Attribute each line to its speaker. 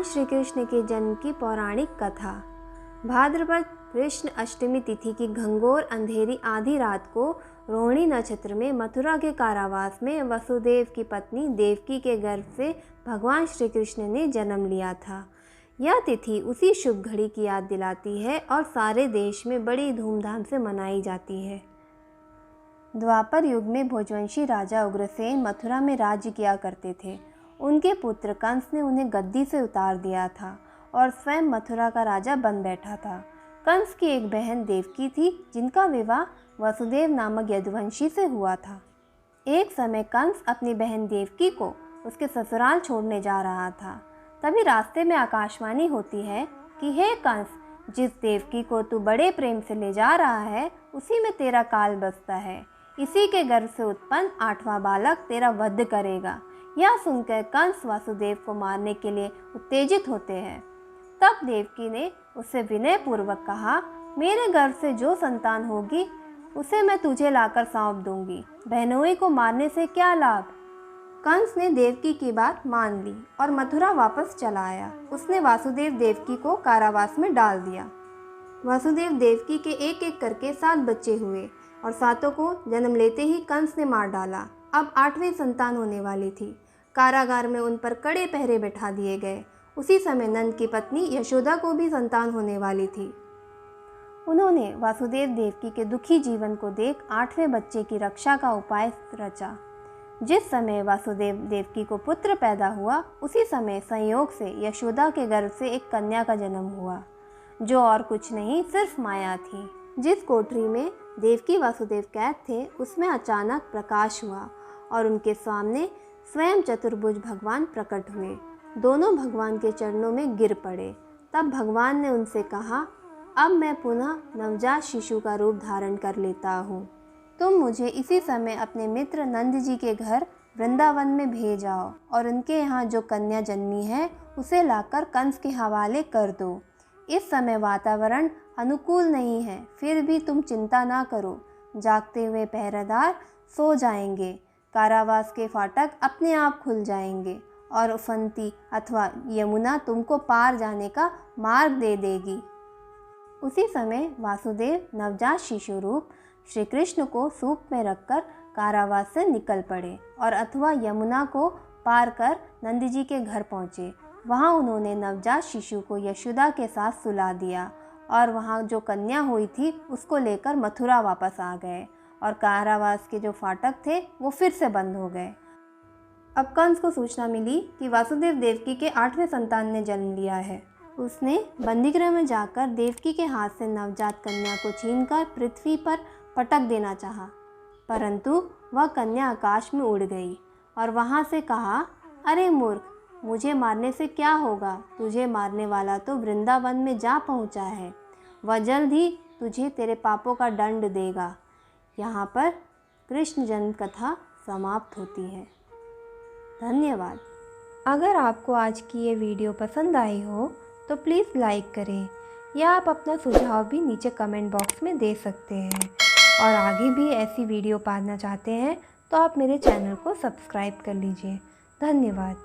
Speaker 1: श्री कृष्ण के जन्म की पौराणिक कथा। भाद्रपद कृष्ण अष्टमी तिथि की घंघोर अंधेरी आधी रात को रोहिणी नक्षत्र में मथुरा के कारावास में वसुदेव की पत्नी देवकी के गर्भ से भगवान श्री कृष्ण ने जन्म लिया था। यह तिथि उसी शुभ घड़ी की याद दिलाती है और सारे देश में बड़ी धूमधाम से मनाई जाती है। द्वापर युग में भोजवंशी राजा उग्रसेन मथुरा में राज्य किया करते थे। उनके पुत्र कंस ने उन्हें गद्दी से उतार दिया था और स्वयं मथुरा का राजा बन बैठा था। कंस की एक बहन देवकी थी जिनका विवाह वसुदेव नामक यदुवंशी से हुआ था। एक समय कंस अपनी बहन देवकी को उसके ससुराल छोड़ने जा रहा था। तभी रास्ते में आकाशवाणी होती है कि हे कंस, जिस देवकी को तू बड़े प्रेम से ले जा रहा है उसी में तेरा काल बसता है। इसी के गर्भ से उत्पन्न 8वां बालक तेरा वध करेगा। यह सुनकर कंस वासुदेव को मारने के लिए उत्तेजित होते हैं। तब देवकी ने उससे विनय पूर्वक कहा, मेरे गर्भ से जो संतान होगी उसे मैं तुझे लाकर सौंप दूंगी। बहनोई को मारने से क्या लाभ। कंस ने देवकी की बात मान ली और मथुरा वापस चला आया। उसने वासुदेव देवकी को कारावास में डाल दिया। वासुदेव देवकी के एक एक करके 7 बच्चे हुए और 7 को जन्म लेते ही कंस ने मार डाला। अब 8वीं संतान होने वाली थी। कारागार में उन पर कड़े पहरे बैठा दिए गए। उसी समय नंद की पत्नी यशोदा को भी संतान होने वाली थी। उन्होंने वासुदेव देवकी के दुखी जीवन को देख 8वें बच्चे की रक्षा का उपाय रचा। जिस समय वासुदेव देवकी को पुत्र पैदा हुआ उसी समय संयोग से यशोदा के गर्भ से एक कन्या का जन्म हुआ, जो और कुछ नहीं सिर्फ माया थी। जिस कोठरी में देवकी वासुदेव कैद थे उसमें अचानक प्रकाश हुआ और उनके सामने स्वयं चतुर्भुज भगवान प्रकट हुए। दोनों भगवान के चरणों में गिर पड़े। तब भगवान ने उनसे कहा, अब मैं पुनः नवजात शिशु का रूप धारण कर लेता हूँ। तुम मुझे इसी समय अपने मित्र नंद जी के घर वृंदावन में भेज आओ और उनके यहाँ जो कन्या जन्मी है उसे लाकर कंस के हवाले कर दो। इस समय वातावरण अनुकूल नहीं है, फिर भी तुम चिंता ना करो। जागते हुए पहरेदार सो जाएंगे। कारावास के फाटक अपने आप खुल जाएंगे और उफनती अथवा यमुना तुमको पार जाने का मार्ग दे देगी। उसी समय वासुदेव नवजात शिशु रूप श्री कृष्ण को सूप में रखकर कारावास से निकल पड़े और अथवा यमुना को पार कर नंद जी के घर पहुँचे। वहाँ उन्होंने नवजात शिशु को यशोदा के साथ सुला दिया और वहाँ जो कन्या हुई थी उसको लेकर मथुरा वापस आ गए और कारावास के जो फाटक थे वो फिर से बंद हो गए। अब कंस को सूचना मिली कि वासुदेव देवकी के 8वें संतान ने जन्म लिया है। उसने बंदीगृह में जाकर देवकी के हाथ से नवजात कन्या को छीनकर पृथ्वी पर पटक देना चाहा, परंतु वह कन्या आकाश में उड़ गई और वहाँ से कहा, अरे मूर्ख, मुझे मारने से क्या होगा। तुझे मारने वाला तो वृंदावन में जा पहुँचा है। वह जल्द ही तुझे तेरे पापों का दंड देगा। यहाँ पर कृष्ण जन्म कथा समाप्त होती है। धन्यवाद। अगर आपको आज की ये वीडियो पसंद आई हो तो प्लीज़ लाइक करें या आप अपना सुझाव भी नीचे कमेंट बॉक्स में दे सकते हैं। और आगे भी ऐसी वीडियो पाना चाहते हैं तो आप मेरे चैनल को सब्सक्राइब कर लीजिए। धन्यवाद।